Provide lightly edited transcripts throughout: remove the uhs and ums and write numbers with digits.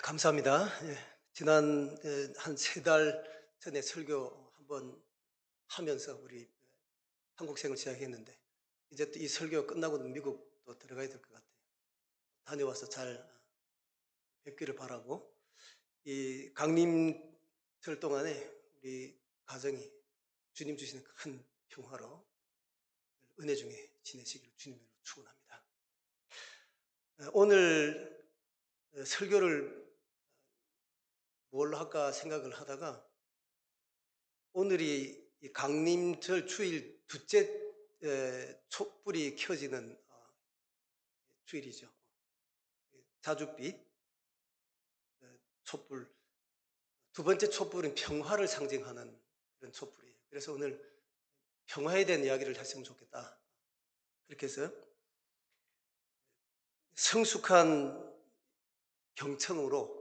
감사합니다. 예. 지난 한 3달 전에 설교 한번 하면서 우리 한국 생을 시작했는데 이제 또 이 설교 끝나고는 미국 또 들어가야 될 것 같아요. 다녀와서 잘 뵙기를 바라고 이 강림절 동안에 우리 가정이 주님 주시는 큰 평화로 은혜 중에 지내시기를 주님으로 축원합니다. 오늘 설교를 뭘로 할까 생각을 하다가 오늘이 이 강림절 주일 둘째 촛불이 켜지는 주일이죠. 자줏빛 촛불. 두 번째 촛불은 평화를 상징하는 그런 촛불이에요. 그래서 오늘 평화에 대한 이야기를 했으면 좋겠다. 그렇게 해서 성숙한 경청으로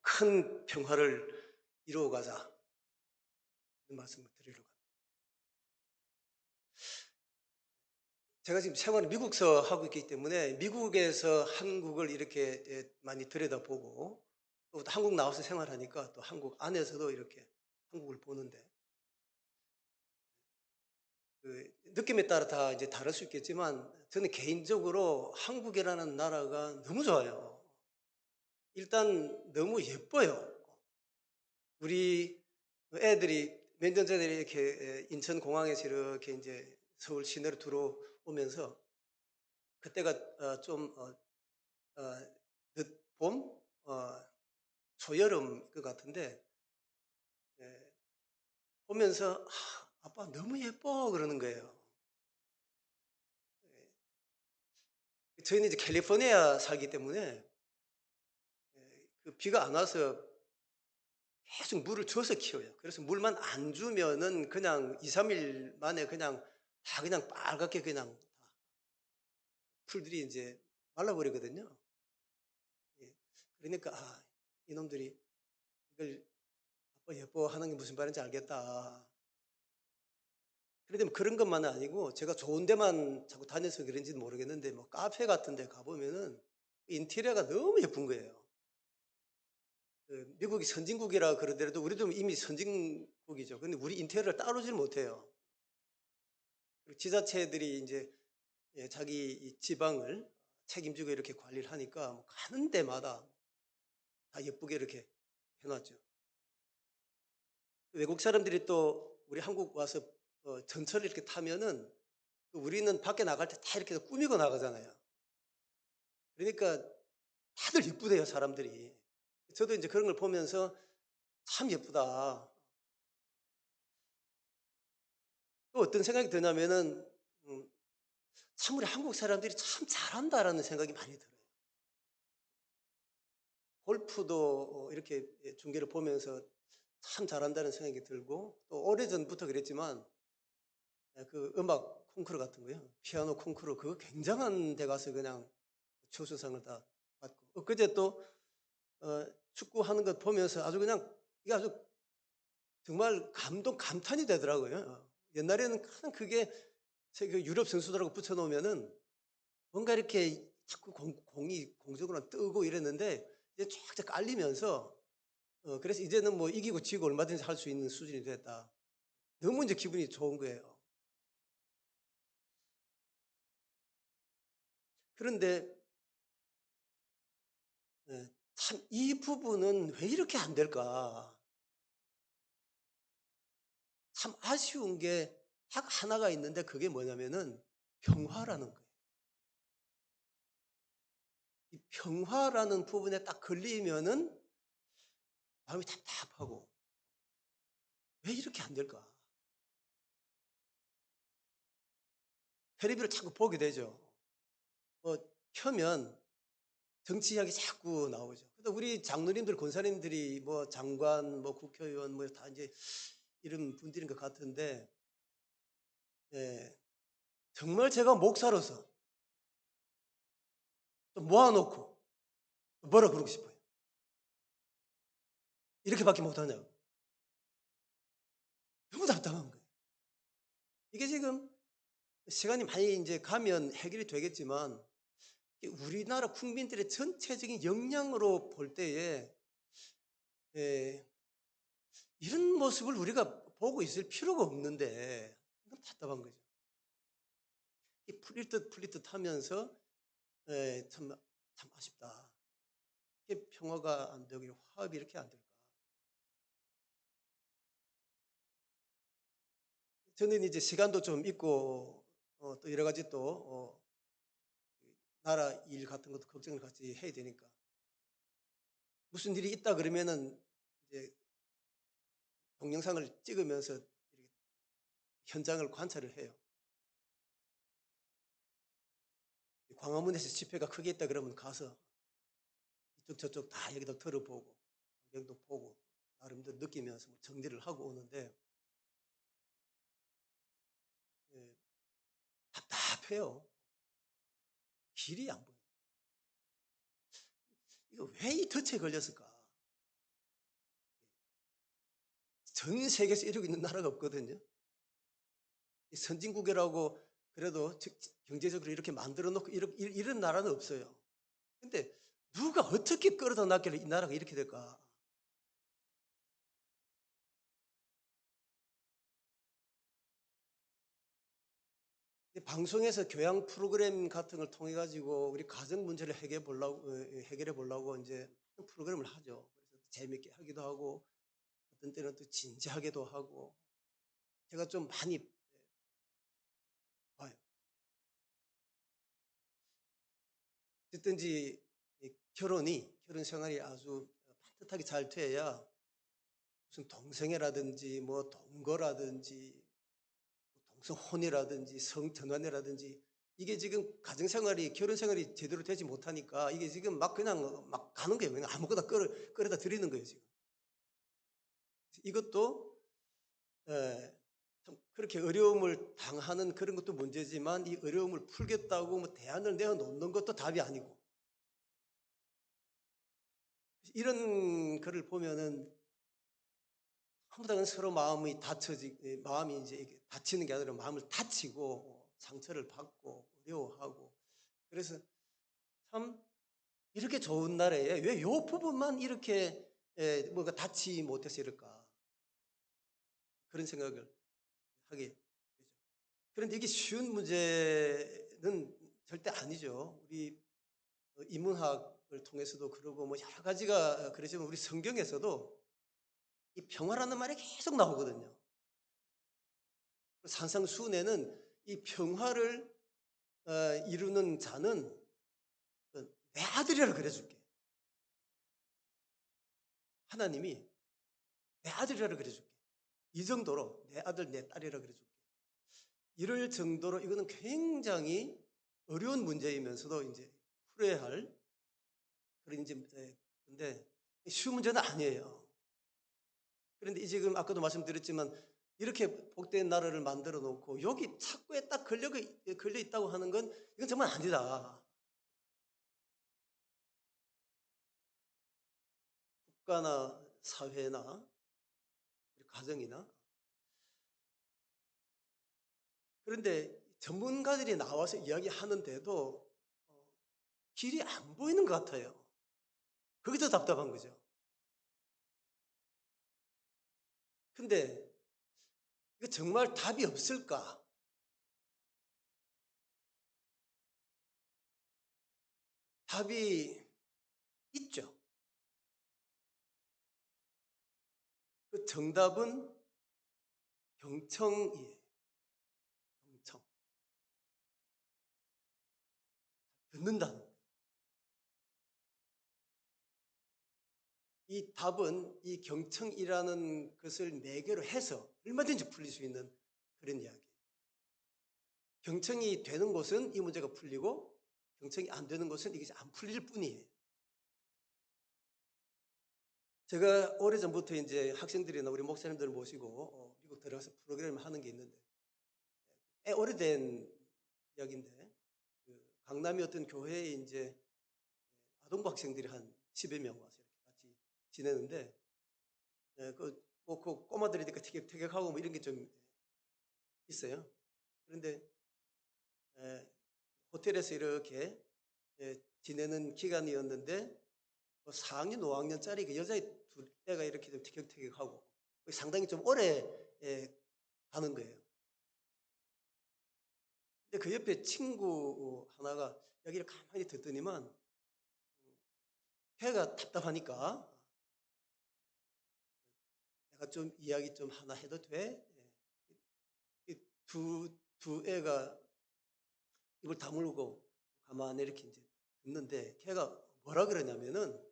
큰 평화를 이루어가자 이런 말씀을 드리려고 합니다. 제가 지금 생활을 미국서 하고 있기 때문에 미국에서 한국을 이렇게 많이 들여다보고 또 한국 나와서 생활하니까 또 한국 안에서도 이렇게 한국을 보는데 그 느낌에 따라 다 이제 다를 수 있겠지만 저는 개인적으로 한국이라는 나라가 너무 좋아요. 일단 너무 예뻐요. 우리 애들이 몇 년 전에 이렇게 인천공항에서 이렇게 이제 서울 시내로 들어오면서 그때가 늦봄, 초여름 것 같은데 예, 보면서 아빠 너무 예뻐 그러는 거예요. 예, 저희는 이제 캘리포니아 살기 때문에 그 비가 안 와서 계속 물을 줘서 키워요. 그래서 물만 안 주면은 그냥 2, 3일 만에 그냥 다 그냥 빨갛게 그냥 다 풀들이 이제 말라버리거든요. 예. 그러니까 이놈들이 이걸 아빠 예뻐하는 게 무슨 말인지 알겠다. 그런데 뭐 그런 것만은 아니고 제가 좋은 데만 자꾸 다녀서 그런지는 모르겠는데 뭐 카페 같은 데 가보면은 인테리어가 너무 예쁜 거예요. 미국이 선진국이라 그러더라도 우리도 이미 선진국이죠. 근데 우리 인테리어를 따르질 못해요. 그리고 지자체들이 이제 자기 이 지방을 책임지고 이렇게 관리를 하니까 뭐 가는 데마다 다 예쁘게 이렇게 해놨죠. 외국 사람들이 또 우리 한국 와서 전철을 이렇게 타면은 우리는 밖에 나갈 때 다 이렇게 꾸미고 나가잖아요. 그러니까 다들 예쁘대요, 사람들이. 저도 이제 그런 걸 보면서 참 예쁘다. 또 어떤 생각이 드냐면은, 참 우리 한국 사람들이 참 잘한다라는 생각이 많이 들어요. 골프도 이렇게 중계를 보면서 참 잘한다는 생각이 들고, 또 오래전부터 그랬지만, 그 음악 콩쿠르 같은 거요. 피아노 콩쿠르, 그거 굉장한 데 가서 그냥 조수상을 다 받고. 엊그제 또 축구하는 것 보면서 아주 그냥 이게 아주 정말 감탄이 되더라고요. 옛날에는 그냥 그게 그 유럽 선수들하고 붙여놓으면은 뭔가 이렇게 자꾸 공이 공중으로 뜨고 이랬는데 이제 쫙쫙 깔리면서 그래서 이제는 뭐 이기고 지고 얼마든지 할 수 있는 수준이 됐다. 너무 이제 기분이 좋은 거예요. 그런데 참 이 부분은 왜 이렇게 안 될까? 참 아쉬운 게 딱 하나가 있는데 그게 뭐냐면은 평화라는 거예요. 이 평화라는 부분에 딱 걸리면은 마음이 답답하고 왜 이렇게 안 될까? 텔레비를 자꾸 보게 되죠. 뭐 켜면 정치 이야기 자꾸 나오죠. 근데 우리 장로님들, 권사님들이 뭐 장관, 뭐 국회의원 뭐 다 이제 이런 분들인 것 같은데 예, 정말 제가 목사로서 좀 모아놓고 뭐라 그러고 싶어요. 이렇게밖에 못하냐고. 너무 답답한 거예요. 이게 지금 시간이 많이 이제 가면 해결이 되겠지만 우리나라 국민들의 전체적인 역량으로 볼 때에 예, 이런 모습을 우리가 보고 있을 필요가 없는데 너무 답답한 거죠. 이 풀릴 듯 풀릴 듯 하면서 참 아쉽다. 이게 평화가 안 되고 화합이 이렇게 안 될까? 저는 이제 시간도 좀 있고 또 여러 가지 또 나라 일 같은 것도 걱정을 같이 해야 되니까 무슨 일이 있다 그러면은 이제 동영상을 찍으면서 이렇게 현장을 관찰을 해요. 광화문에서 집회가 크게 있다 그러면 가서 이쪽 저쪽 다 여기도 들어보고 환경도 보고 나름대로 느끼면서 뭐 정리를 하고 오는데 예, 답답해요. 길이 안 보여. 이거 왜 이 덫에 걸렸을까? 전 세계에서 이러고 있는 나라가 없거든요. 선진국이라고 그래도 경제적으로 이렇게 만들어 놓고 이런 나라는 없어요. 근데 누가 어떻게 끌어다 놨길래 이 나라가 이렇게 될까? 방송에서 교양 프로그램 같은 걸 통해 가지고 우리 가정 문제를 해결해 보려고 이제 프로그램을 하죠. 그래서 재밌게 하기도 하고 어떤 때는 또 진지하게도 하고 제가 좀 많이 봐요. 어쨌든지 결혼 생활이 아주 반듯하게 잘 돼야 무슨 동성애라든지 뭐 동거라든지 동성혼이라든지 성전환이라든지 이게 지금 가정생활이 결혼생활이 제대로 되지 못하니까 이게 지금 막 그냥 막 가는 거예요. 그냥 아무거나 끌어다 드리는 거예요 지금. 이것도 참 그렇게 어려움을 당하는 그런 것도 문제지만 이 어려움을 풀겠다고 뭐 대안을 내어놓는 것도 답이 아니고 이런 글을 보면은 아무튼 서로 마음이 이제 이게 다치는 게 아니라 마음을 다치고 상처를 받고 어려워하고 그래서 참 이렇게 좋은 나라에 왜 요 부분만 이렇게 뭔가 닿지 못해서 이럴까 그런 생각을 하게 되죠. 그런데 이게 쉬운 문제는 절대 아니죠. 우리 인문학을 통해서도 그러고 뭐 여러 가지가 그러지만 우리 성경에서도 이 평화라는 말이 계속 나오거든요. 산상수훈에는 이 평화를 이루는 자는 내 아들이라 그래줄게. 하나님이 내 아들이라 그래줄게. 이 정도로 내 아들 내 딸이라 그래줄게. 이럴 정도로 이거는 굉장히 어려운 문제이면서도 이제 풀어야 할 그런 이제 근데 쉬운 문제는 아니에요. 그런데 이 지금 아까도 말씀드렸지만 이렇게 복된 나라를 만들어 놓고 여기 착고에 딱 걸려 있다고 하는 건 이건 정말 아니다. 국가나 사회나 우리 가정이나 그런데 전문가들이 나와서 이야기하는데도 길이 안 보이는 것 같아요. 그게 더 답답한 거죠. 근데 이거 정말 답이 없을까? 답이 있죠. 그 정답은 경청이에요. 경청. 듣는다는 거예요. 이 답은 이 경청이라는 것을 매개로 해서 얼마든지 풀릴 수 있는 그런 이야기. 경청이 되는 곳은 이 문제가 풀리고 경청이 안 되는 곳은 이게 안 풀릴 뿐이에요. 제가 오래전부터 이제 학생들이나 우리 목사님들을 모시고 미국 들어가서 프로그램을 하는 게 있는데 꽤 오래된 이야기인데 그 강남의 어떤 교회에 이제 아동부 학생들이 한 10여 명 와서 이렇게 같이 지내는데 그 꼬마들이니까 티격태격하고 뭐 이런 게 좀 있어요. 그런데 에, 호텔에서 이렇게 지내는 기간이었는데 4학년, 5학년짜리 그 여자 두 애가 이렇게 좀 티격태격하고 상당히 좀 오래 가는 거예요. 근데 그 옆에 친구 하나가 여기를 가만히 듣더니만 걔가 답답하니까 내가 좀 이야기 좀 하나 해도 돼? 두 애가 입을 다물고 가만히 이렇게 이제 듣는데 걔가 뭐라 그러냐면은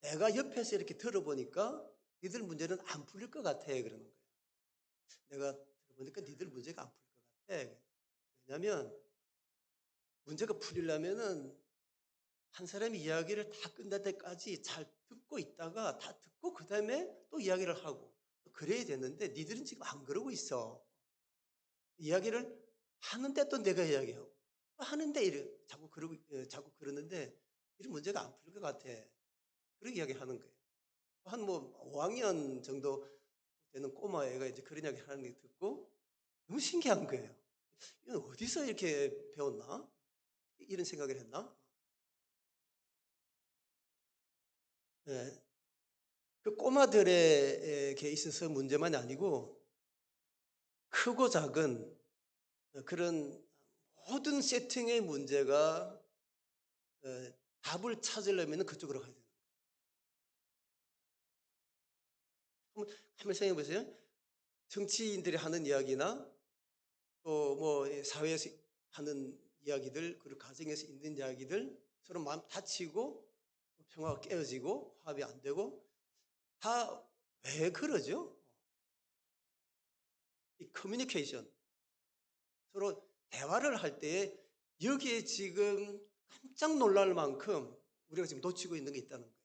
내가 옆에서 이렇게 들어보니까 니들 문제는 안 풀릴 것 같아 그러는 거예요. 내가 들어보니까 니들 문제가 안 풀릴 것 같아. 왜냐면 문제가 풀리려면은 한 사람이 이야기를 다 끝날 때까지 잘 듣고 있다가 다 듣고 그 다음에 또 이야기를 하고 그래야 되는데 니들은 지금 안 그러고 있어. 이야기를 하는데 또 내가 이야기하고 하는데 자꾸 그러는데 이런 문제가 안 풀릴 것 같아. 그런 이야기 하는 거예요. 한 뭐 5학년 정도 되는 꼬마 애가 이제 그런 이야기 하는 게 듣고 너무 신기한 거예요. 이건 어디서 이렇게 배웠나? 이런 생각을 했나? 예. 그 꼬마들에게 있어서 문제만이 아니고 크고 작은 그런 모든 세팅의 문제가 답을 찾으려면 그쪽으로 가야 돼요. 한번 생각해 보세요. 정치인들이 하는 이야기나 또 뭐 사회에서 하는 이야기들 그리고 가정에서 있는 이야기들 서로 마음 다치고 평화가 깨어지고 화합이 안 되고 다 왜 그러죠? 이 커뮤니케이션 서로 대화를 할 때에 여기에 지금 깜짝 놀랄 만큼 우리가 지금 놓치고 있는 게 있다는 거예요.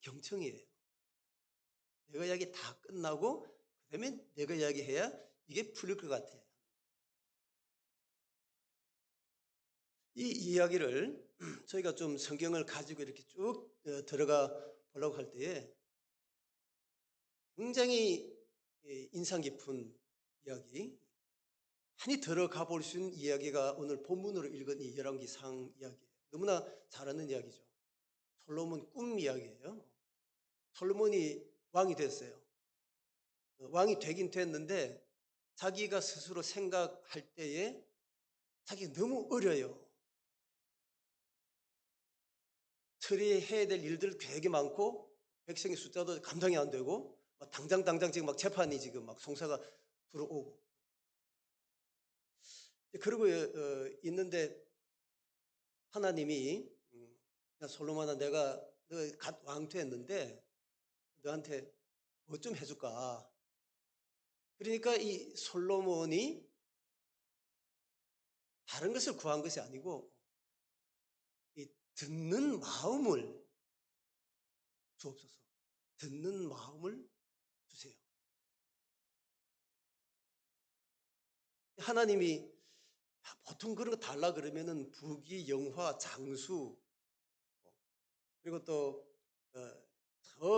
경청이에요. 내가 이야기 다 끝나고 그다음에 내가 이야기해야 이게 풀릴 것 같아. 이 이야기를 저희가 좀 성경을 가지고 이렇게 쭉 들어가 보려고 할 때에 굉장히 인상 깊은 이야기, 많이 들어가 볼 수 있는 이야기가 오늘 본문으로 읽은 이 열왕기상 이야기예요. 너무나 잘 아는 이야기죠. 솔로몬 꿈 이야기예요. 솔로몬이 왕이 됐어요. 왕이 되긴 됐는데 자기가 스스로 생각할 때에 자기가 너무 어려요. 처리해야 될 일들 되게 많고 백성의 숫자도 감당이 안 되고 당장 지금 막 재판이 지금 막 송사가 들어오고 그러고 있는데 하나님이 야 솔로몬아 내가 너 갓 왕됐는데 너한테 뭐 좀 해줄까? 그러니까 이 솔로몬이 다른 것을 구한 것이 아니고 이 듣는 마음을 주옵소서. 듣는 마음을 주세요. 하나님이 보통 그런 거 달라 그러면은 부귀, 영화, 장수 그리고 또 저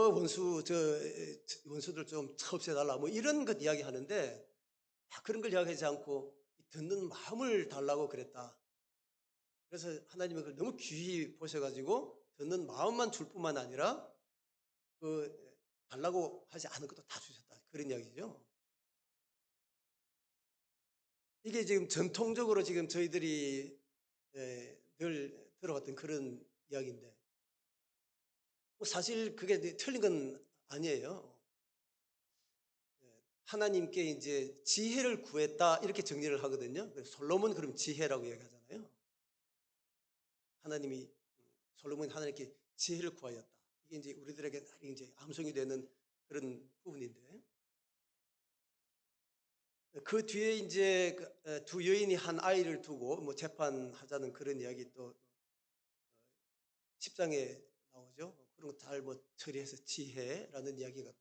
원수들 좀 없애달라 뭐 이런 것 이야기하는데 그런 걸 이야기하지 않고 듣는 마음을 달라고 그랬다. 그래서 하나님이 그걸 너무 귀히 보셔가지고 듣는 마음만 줄 뿐만 아니라 그 달라고 하지 않은 것도 다 주셨다. 그런 이야기죠. 이게 지금 전통적으로 지금 저희들이 늘 들어왔던 그런 이야기인데 뭐 사실 그게 틀린 건 아니에요. 하나님께 이제 지혜를 구했다 이렇게 정리를 하거든요. 솔로몬 그럼 지혜라고 얘기하잖아요. 하나님이 솔로몬이 하나님께 지혜를 구하였다. 이게 이제 우리들에게 이제 암송이 되는 그런 부분인데 그 뒤에 이제 두 여인이 한 아이를 두고 뭐 재판하자는 그런 이야기 또 10장에 나오죠. 그런 거 잘 뭐 처리해서 지혜라는 이야기가 또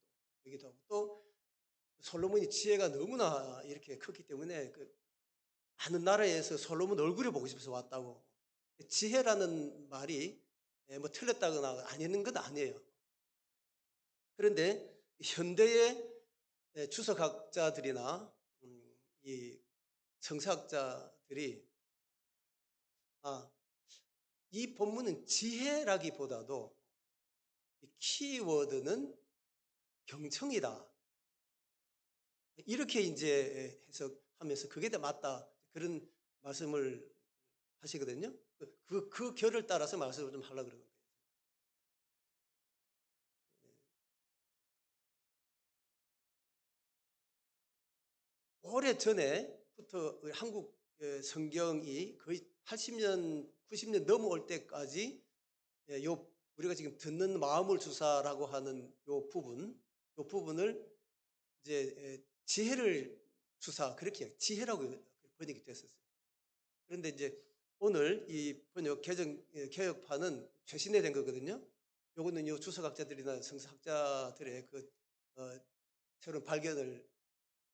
여기도 하고 또 솔로몬이 지혜가 너무나 이렇게 컸기 때문에 그 많은 나라에서 솔로몬 얼굴을 보고 싶어서 왔다고. 지혜라는 말이 뭐 틀렸다거나 아니는 건 아니에요. 그런데 현대의 주석학자들이나 이 성사학자들이 아, 이 본문은 지혜라기보다도 이 키워드는 경청이다. 이렇게 이제 해석하면서 그게 다 맞다. 그런 말씀을 하시거든요. 그 결을 따라서 말씀을 좀 하려고 그러는 거예요. 오래 전에부터 한국 성경이 거의 80년, 90년 넘어올 때까지 요 우리가 지금 듣는 마음을 주사라고 하는 요 부분을 이제 지혜를 주사 그렇게 지혜라고 번역이 됐었어요. 그런데 이제 오늘 이 번역 개혁판은 최신에 된 거거든요. 요거는 요 주석학자들이나 성서학자들의 어, 새로운 발견을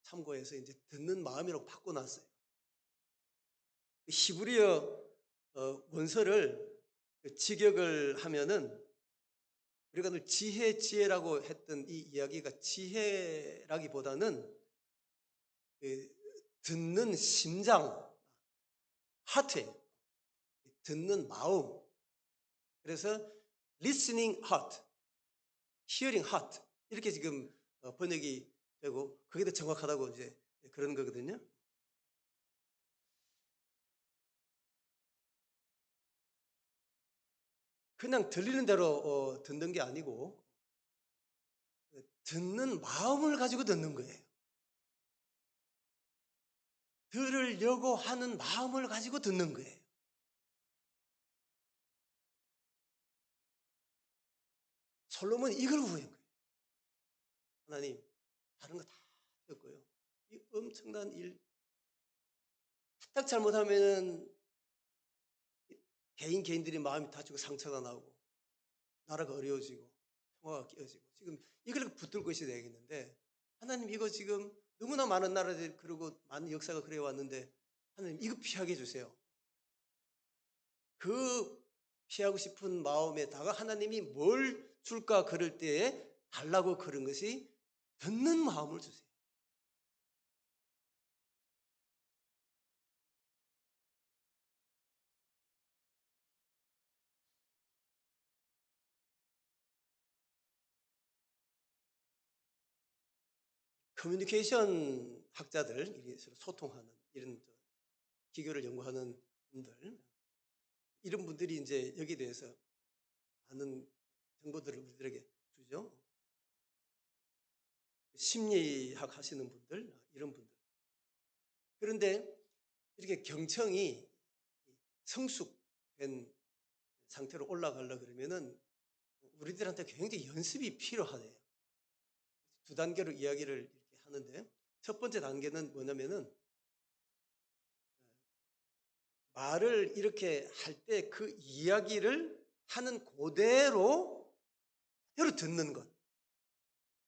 참고해서 이제 듣는 마음이라고 바꿔놨어요. 히브리어 원서를 직역을 하면은 우리가 늘 지혜라고 했던 이 이야기가 지혜라기보다는 듣는 심장, 하트예요. 듣는 마음. 그래서 listening heart, hearing heart 이렇게 지금 번역이 되고 그게 더 정확하다고 이제 그런 거거든요. 그냥 들리는 대로 듣는 게 아니고 듣는 마음을 가지고 듣는 거예요. 들으려고 하는 마음을 가지고 듣는 거예요. 솔로몬이 이걸 구한 거예요. 하나님, 다른 거 다 되었고요. 이 엄청난 일, 딱 잘못하면은 개인들이 마음이 다치고 상처가 나고 나라가 어려워지고 평화가 깨어지고 지금 이걸 붙들고 있어야 되겠는데 하나님 이거 지금 너무나 많은 나라들 그리고 많은 역사가 그래 왔는데 하나님 이거 피하게 해주세요. 그 피하고 싶은 마음에다가 하나님이 뭘 줄까 그럴 때에 달라고 그런 것이 듣는 마음을 주세요. 커뮤니케이션 학자들, 서로 소통하는 이런 기교를 연구하는 분들, 이런 분들이 이제 여기에 대해서 많은 정보들을 우리들에게 주죠. 심리학 하시는 분들, 이런 분들. 그런데 이렇게 경청이 성숙된 상태로 올라가려 그러면은 우리들한테 굉장히 연습이 필요하네요. 두 단계로 이야기를 이렇게 하는데 첫 번째 단계는 뭐냐면은 말을 이렇게 할 때 그 이야기를 하는 그대로 듣는 것.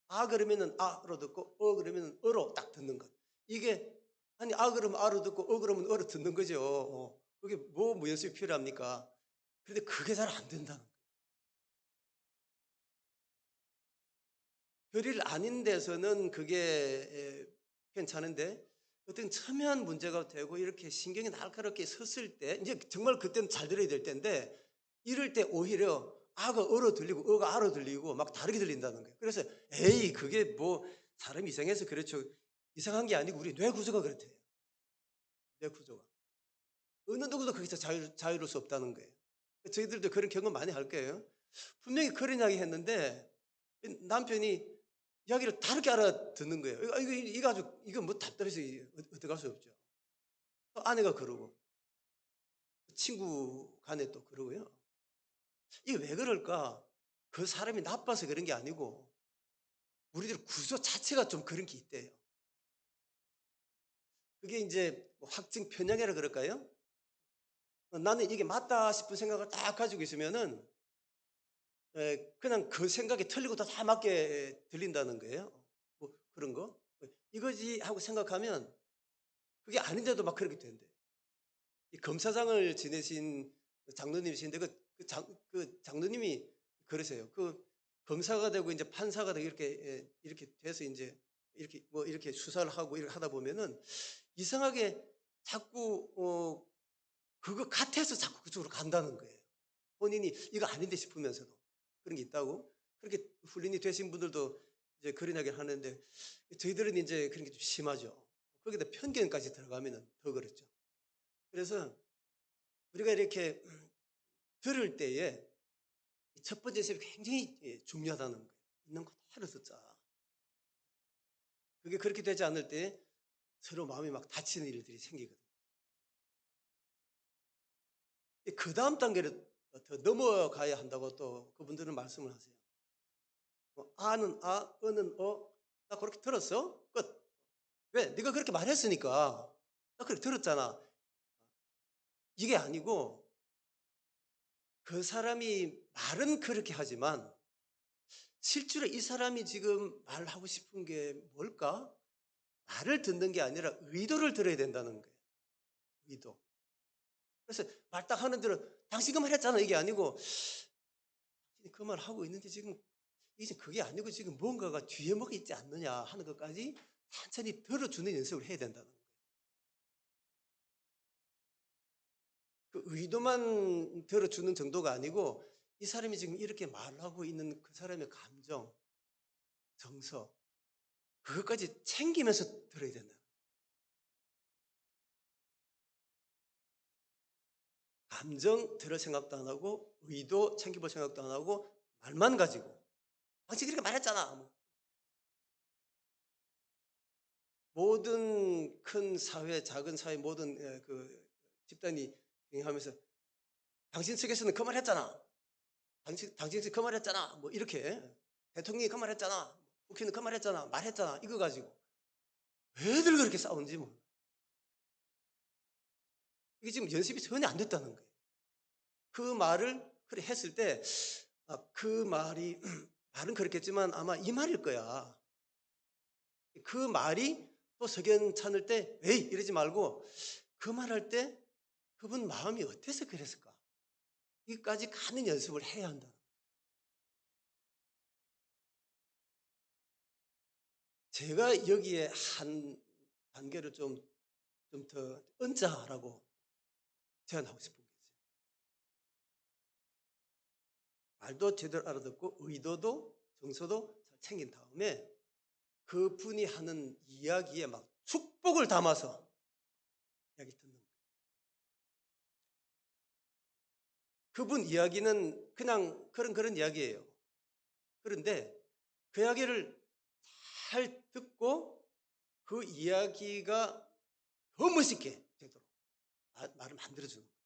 아 그러면은 아로 듣고 그러면은 어로 딱 듣는 것. 이게 아니 아 그러면 아로 듣고 그러면 어로 듣는 거죠. 그게 뭐 연습이 필요합니까? 그런데 그게 잘 안 된다는 거예요. 별일 아닌 데서는 그게 괜찮은데 어떤 첨예한 문제가 되고 이렇게 신경이 날카롭게 섰을 때 이제 정말 그때는 잘 들어야 될 텐데 이럴 때 오히려 아가 어로 들리고 어가 아로 들리고 막 다르게 들린다는 거예요. 그래서 에이 그게 뭐 사람이 이상해서 그렇죠. 이상한 게 아니고 우리 뇌 구조가 그렇대요. 뇌 구조가. 어느 누구도 거기서 자유로울 수 없다는 거예요. 저희들도 그런 경험 많이 할 거예요. 분명히 그런 이야기 했는데 남편이 이야기를 다르게 알아듣는 거예요. 이거 아주 이거 뭐 답답해서 어떡할 수 없죠. 또 아내가 그러고 친구 간에 또 그러고요. 이게 왜 그럴까? 그 사람이 나빠서 그런 게 아니고 우리들 구조 자체가 좀 그런 게 있대요. 그게 이제 뭐 확증 편향이라 그럴까요? 나는 이게 맞다 싶은 생각을 딱 가지고 있으면은 그냥 그 생각이 틀리고 다 맞게 들린다는 거예요. 뭐 그런 거. 이거지 하고 생각하면 그게 아닌데도 막 그렇게 된대. 이 검사장을 지내신 장로님이신데 그 장로님이 그러세요. 그 검사가 되고 이제 판사가 되고 이렇게 돼서 이제 이렇게 수사를 하고 이렇게 하다 보면은 이상하게 자꾸 그거 같아서 자꾸 그쪽으로 간다는 거예요. 본인이 이거 아닌데 싶으면서도 그런 게 있다고. 그렇게 훈련이 되신 분들도 이제 그런 이야기를 하는데 저희들은 이제 그런 게 좀 심하죠. 거기다 편견까지 들어가면은 더 그렇죠. 그래서 우리가 이렇게 들을 때에 첫 번째 스텝이 굉장히 중요하다는 거예요. 있는 그대로 듣자. 그게 그렇게 되지 않을 때 서로 마음이 막 다치는 일들이 생기거든요. 그 다음 단계를 더 넘어가야 한다고 또 그분들은 말씀을 하세요. 아는 아, 어는 어. 나 그렇게 들었어? 끝. 왜? 네가 그렇게 말했으니까. 나 그렇게 들었잖아. 이게 아니고 그 사람이 말은 그렇게 하지만 실제로 이 사람이 지금 말하고 싶은 게 뭘까? 말을 듣는 게 아니라 의도를 들어야 된다는 거예요. 의도. 그래서 말 딱 하는 대로 당신 그 말 했잖아. 이게 아니고 당신이 그 말 하고 있는데 지금 이제 그게 아니고 지금 뭔가가 뒤에 뭐가 있지 않느냐 하는 것까지 천천히 들어주는 연습을 해야 된다는 거예요. 그 의도만 들어주는 정도가 아니고 이 사람이 지금 이렇게 말하고 있는 그 사람의 감정, 정서 그것까지 챙기면서 들어야 된다. 감정 들을 생각도 안 하고 의도 챙겨볼 생각도 안 하고 말만 가지고 당신 그렇게 말했잖아. 모든 큰 사회, 작은 사회 모든 그 집단이 행하면서 당신 측에서는 그 말했잖아. 당신 측그 말했잖아. 뭐 이렇게 대통령이 그 말했잖아. 국회는 그 말했잖아. 말했잖아. 이거 가지고 왜들 그렇게 싸우는지 뭐. 이게 지금 연습이 전혀 안 됐다는 거예요. 그 말을 그래 했을 때, 그 말이, 말은 그렇겠지만 아마 이 말일 거야. 그 말이 또 석연찮을 때, 에이! 이러지 말고, 그 말할 때 그분 마음이 어때서 그랬을까? 여기까지 가는 연습을 해야 한다. 제가 여기에 한 단계를 좀 더 얹자라고 제안하고 싶은 게 있어요. 말도 제대로 알아듣고, 의도도, 정서도 잘 챙긴 다음에, 그분이 하는 이야기에 막 축복을 담아서 이야기 듣는 거예요. 그분 이야기는 그냥 그런 이야기예요. 그런데 그 이야기를 잘 듣고 그 이야기가 더 멋있게 되도록 말을 만들어주는 거예요.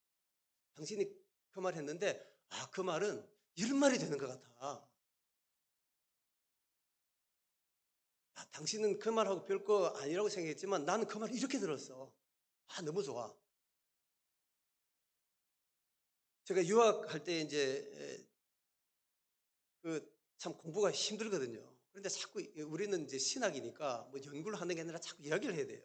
당신이 그 말 했는데 그 말은 이런 말이 되는 것 같아. 당신은 그 말하고 별거 아니라고 생각했지만 나는 그 말을 이렇게 들었어. 너무 좋아. 제가 유학할 때 이제 그 참 공부가 힘들거든요. 그런데 자꾸 우리는 이제 신학이니까 뭐 연구를 하는 게 아니라 자꾸 이야기를 해야 돼요.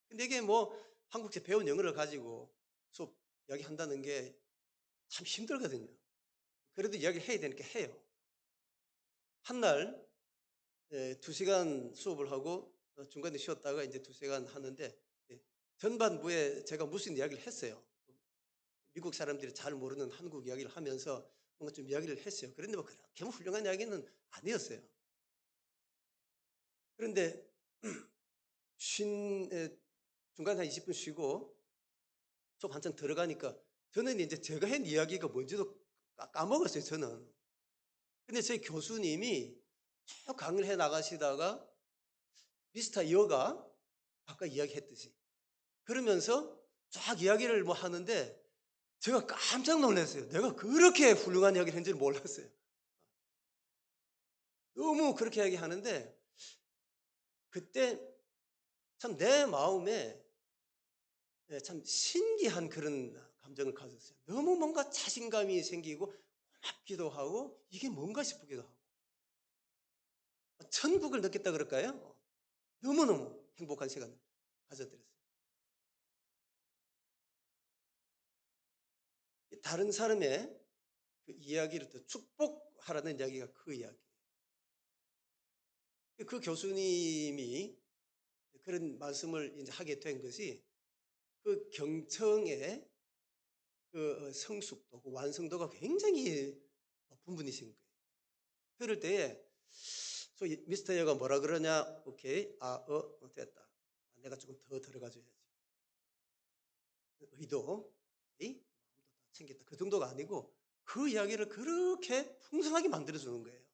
근데 이게 뭐 한국제 배운 영어를 가지고 수업 이야기한다는 게 참 힘들거든요. 그래도 이야기를 해야 되니까 해요. 한날 2시간 수업을 하고 중간에 쉬었다가 이제 2시간 하는데 전반부에 제가 무슨 이야기를 했어요. 미국 사람들이 잘 모르는 한국 이야기를 하면서 뭔가 좀 이야기를 했어요. 그런데 뭐 그렇게 훌륭한 이야기는 아니었어요. 그런데 중간에 한 20분 쉬고 수업 한참 들어가니까 저는 이제 제가 한 이야기가 뭔지도 까먹었어요, 저는. 근데 저희 교수님이 쭉 강의를 해 나가시다가 미스터 여가 아까 이야기했듯이 그러면서 쫙 이야기를 뭐 하는데 제가 깜짝 놀랐어요. 내가 그렇게 훌륭한 이야기를 했는지 몰랐어요. 너무 그렇게 이야기하는데 그때 참 내 마음에 참 신기한 그런 감정을 가졌어요. 너무 뭔가 자신감이 생기고 고맙기도 하고 이게 뭔가 싶기도 하고 천국을 느꼈다 그럴까요? 너무너무 행복한 시간을 가져드렸어요. 다른 사람의 그 이야기를 더 축복하라는 이야기가 그 이야기예요. 그 교수님이 그런 말씀을 이제 하게 된 것이 그 경청에 그 성숙도, 그 완성도가 굉장히 높은 분이신 거예요. 그럴 때에 미스터 여가 뭐라 그러냐? 오케이, 됐다. 내가 조금 더 들어가줘야지. 의도, 오케이, 마음도 다 챙겼다. 그 정도가 아니고 그 이야기를 그렇게 풍성하게 만들어주는 거예요.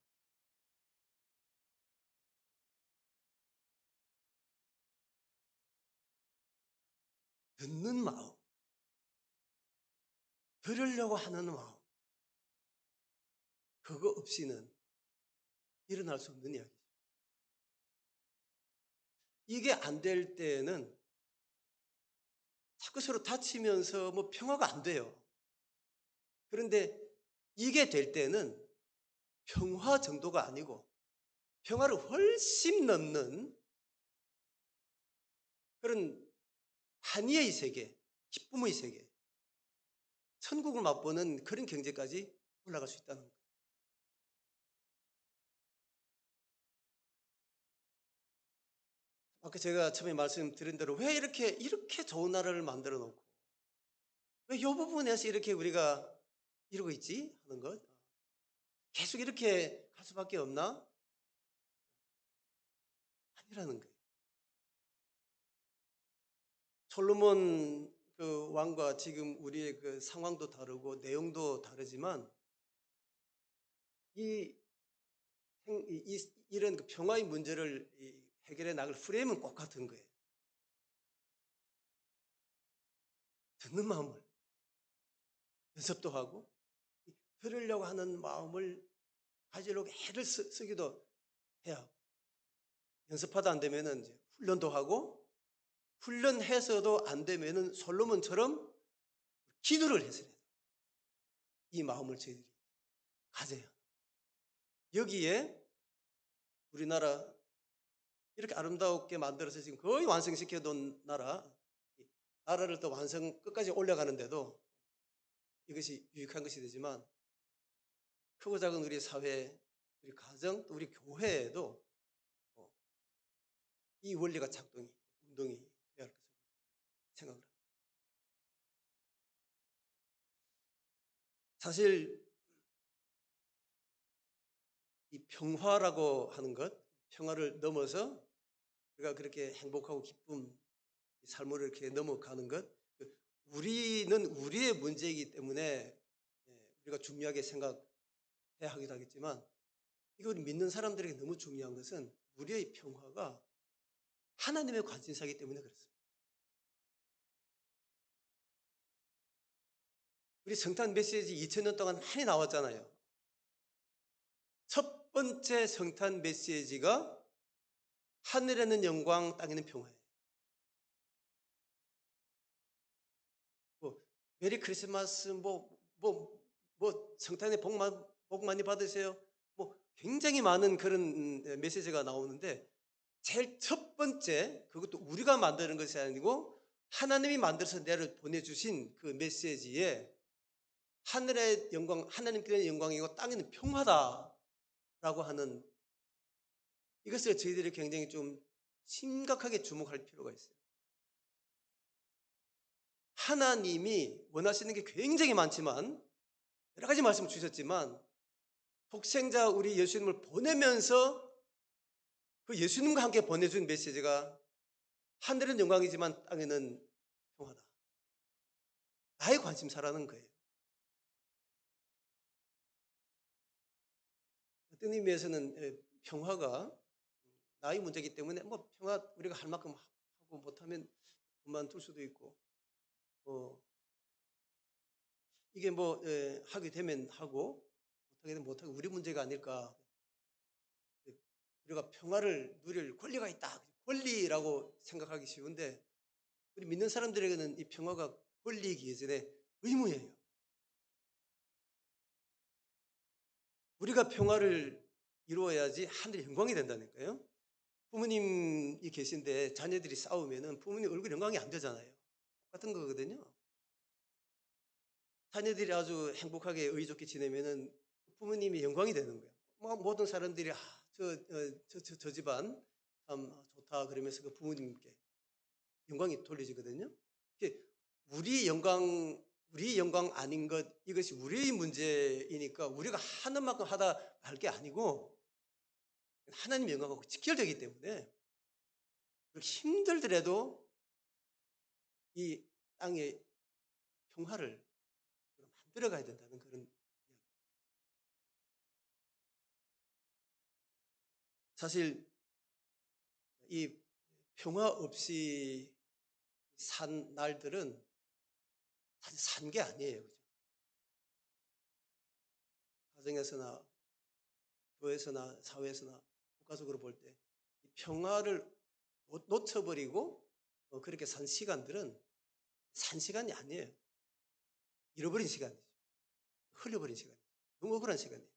듣는 마음, 들으려고 하는 마음, 그거 없이는 일어날 수 없는 이야기죠. 이게 안 될 때는 자꾸 서로 다치면서 뭐 평화가 안 돼요. 그런데 이게 될 때는 평화 정도가 아니고 평화를 훨씬 넘는 그런 한의의 세계, 기쁨의 세계, 천국을 맛보는 그런 경제까지 올라갈 수 있다는 거예요. 아까 제가 처음에 말씀드린 대로 왜 이렇게 좋은 나라를 만들어 놓고 왜 이 부분에서 이렇게 우리가 이러고 있지? 하는 것. 계속 이렇게 갈 수밖에 없나? 아니라는 거예요. 솔로몬 그 왕과 지금 우리의 그 상황도 다르고 내용도 다르지만 이런 그 평화의 문제를 해결해 나갈 프레임은 꼭 같은 거예요. 듣는 마음을 연습도 하고 들으려고 하는 마음을 가지려고 애를 쓰기도 해야 하고 연습하다 안 되면은 이제 훈련도 하고 훈련해서도 안 되면은 솔로몬처럼 기도를 해서 이 마음을 저희들이 가져야 합니다. 여기에 우리나라 이렇게 아름답게 만들어서 지금 거의 완성시켜 놓은 나라를 또 완성 끝까지 올려가는데도 이것이 유익한 것이 되지만 크고 작은 우리 사회, 우리 가정, 또 우리 교회에도 이 원리가 운동이 되어야 할 것을 생각을 합니다. 사실 이 평화라고 하는 것, 평화를 넘어서 우리가 그렇게 행복하고 기쁨, 삶으로 이렇게 넘어가는 것, 우리는 우리의 문제이기 때문에 우리가 중요하게 생각해야 하기도 하겠지만 이걸 믿는 사람들에게 너무 중요한 것은 우리의 평화가 하나님의 관심사이기 때문에 그렇습니다. 우리 성탄 메시지 2000년 동안 많이 나왔잖아요. 첫 번째 성탄 메시지가 하늘에는 영광, 땅에는 평화예요. 메리 크리스마스, 성탄에 복 많이 받으세요. 굉장히 많은 그런 메시지가 나오는데 제일 첫 번째, 그것도 우리가 만드는 것이 아니고 하나님이 만들어서 내려 보내주신 그 메시지에 하늘의 영광, 하나님께는 영광이고 땅에는 평화다라고 하는 이것을 저희들이 굉장히 좀 심각하게 주목할 필요가 있어요. 하나님이 원하시는 게 굉장히 많지만 여러 가지 말씀을 주셨지만 독생자 우리 예수님을 보내면서 그 예수님과 함께 보내준 메시지가 하늘은 영광이지만 땅에는 평화다. 나의 관심사라는 거예요. 어떤 의미에서는 평화가 나의 문제이기 때문에 평화 우리가 할 만큼 하고 못하면 그만둘 수도 있고 이게 하게 되면 하고 못하게 되면 못하고 우리 문제가 아닐까. 우리가 평화를 누릴 권리가 있다. 권리라고 생각하기 쉬운데 우리 믿는 사람들에게는 이 평화가 권리이기 이전에 의무예요. 우리가 평화를 이루어야지 하늘의 영광이 된다니까요. 부모님이 계신데 자녀들이 싸우면은 부모님 얼굴 영광이 안 되잖아요. 똑같은 거거든요. 자녀들이 아주 행복하게 의좋게 지내면은 부모님이 영광이 되는 거예요. 모든 사람들이 저 집안 참 좋다 그러면서 그 부모님께 영광이 돌려지거든요. 우리 영광, 우리 영광 아닌 것, 이것이 우리의 문제이니까 우리가 하는 만큼 하다 할 게 아니고 하나님 영광하고 직결되기 때문에 그렇게 힘들더라도 이 땅의 평화를 만들어 가야 된다는 그런 이야기. 사실 이 평화 없이 산 날들은 사실 산 게 아니에요. 그죠? 가정에서나 교회에서나 사회에서나 국가적으로 볼 때 평화를 놓쳐버리고 그렇게 산 시간들은 산 시간이 아니에요. 잃어버린 시간이죠. 흘려버린 시간이죠. 너무 억울한 시간이에요.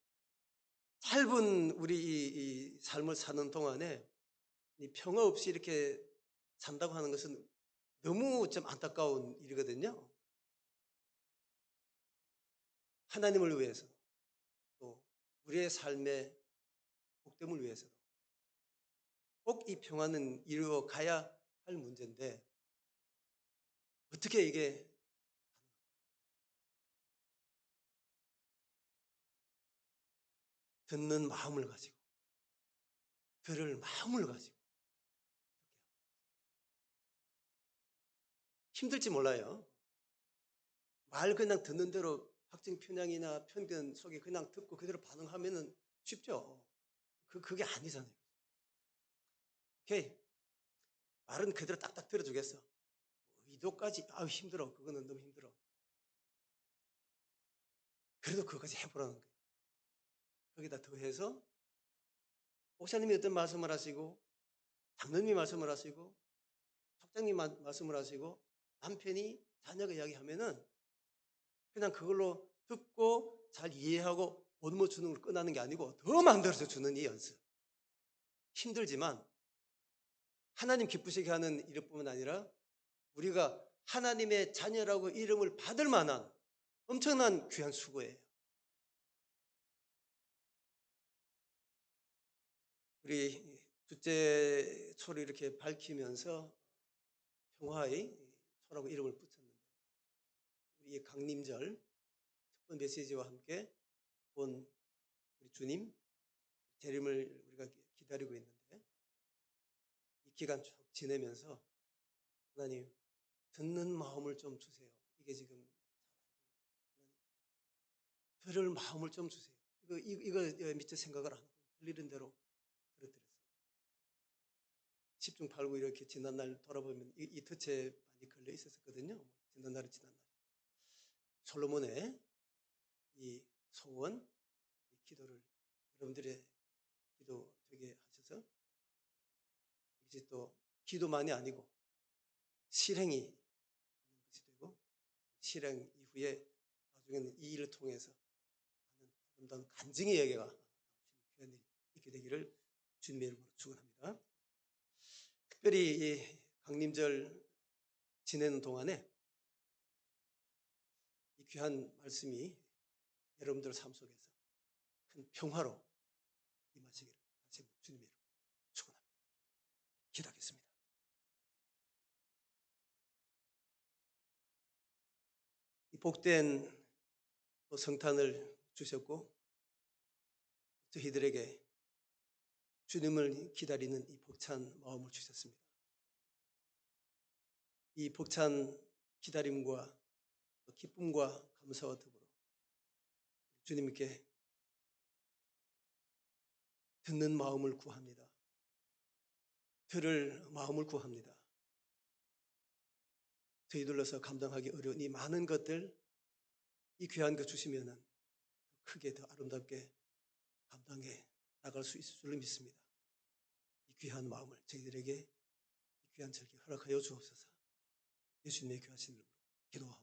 짧은 우리 이 삶을 사는 동안에 이 평화 없이 이렇게 산다고 하는 것은 너무 좀 안타까운 일이거든요. 하나님을 위해서 또 우리의 삶의 복됨을 위해서도 꼭 이 평화는 이루어 가야 할 문제인데 어떻게 이게 듣는 마음을 가지고 들을 마음을 가지고 힘들지 몰라요. 말 그냥 듣는 대로 확증 편향이나 편견 속에 그냥 듣고 그대로 반응하면은 쉽죠. 그게 아니잖아요. 오케이. 말은 그대로 딱딱 들어주겠어. 의도까지 아유 힘들어. 그거는 너무 힘들어. 그래도 그거까지 해보라는 거예요. 거기다 더해서 목사님이 어떤 말씀을 하시고 장로님이 말씀을 하시고 촉장님 말씀을 하시고 남편이 자녀가 이야기하면은 그냥 그걸로 듣고 잘 이해하고 못 주는 걸 끝나는 게 아니고 더 만들어서 주는 이 연습. 힘들지만 하나님 기쁘시게 하는 일뿐만 아니라 우리가 하나님의 자녀라고 이름을 받을 만한 엄청난 귀한 수고예요. 우리 둘째 초를 이렇게 밝히면서 평화의 초라고 이름을 붙였는데 우리 강림절 첫 번째 메시지와 함께 본 우리 주님 재림을 우리가 기다리고 있는데 이 기간 쭉 지내면서 하나님 듣는 마음을 좀 주세요. 이게 지금 들을 마음을 좀 주세요. 이거 미처 생각을 안 하고 들리는 대로 들어드렸어요. 10중 8구 이렇게 지난날 돌아보면 이 덫에 많이 걸려 있었거든요. 지난날은 지난날. 솔로몬의 이 소원, 이 기도를 여러분들의 기도 되게 하셔서 이제 또 기도만이 아니고 실행이 있는 것이 되고 실행 이후에 나중에는 이 일을 통해서 하는 아름다운 간증의 예배가 귀한 일이 있게 되기를 주님의 이름으로 축원합니다. 특별히 이 강림절 지내는 동안에 이 귀한 말씀이 여러분들 삶 속에서 큰 평화로 임하시기를 다시 한번 주님의 이름으로 축원합니다. 기도하겠습니다. 이 복된 성탄을 주셨고 저희들에게 주님을 기다리는 이 벅찬 마음을 주셨습니다. 이 벅찬 기다림과 기쁨과 감사와 더불어 주님께 듣는 마음을 구합니다. 들을 마음을 구합니다. 저희들로서 감당하기 어려운 이 많은 것들 이 귀한 것 주시면은 크게 더 아름답게 감당해 나갈 수 있을 줄로 믿습니다. 이 귀한 마음을 저희들에게 이 귀한 절기 허락하여 주옵소서. 예수님의 귀하신 이름으로 기도하옵소서.